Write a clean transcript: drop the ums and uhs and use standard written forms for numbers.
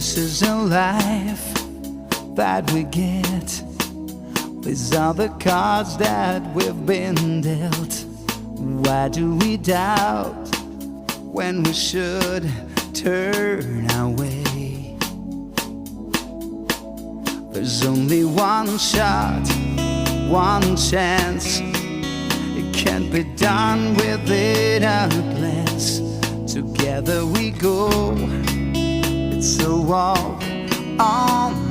This is a life that we get. These are the cards that we've been dealt. Why do we doubt when we should turn away? There's only one shot, one chance. It can't be done within a glance. Together we go. It's a walk on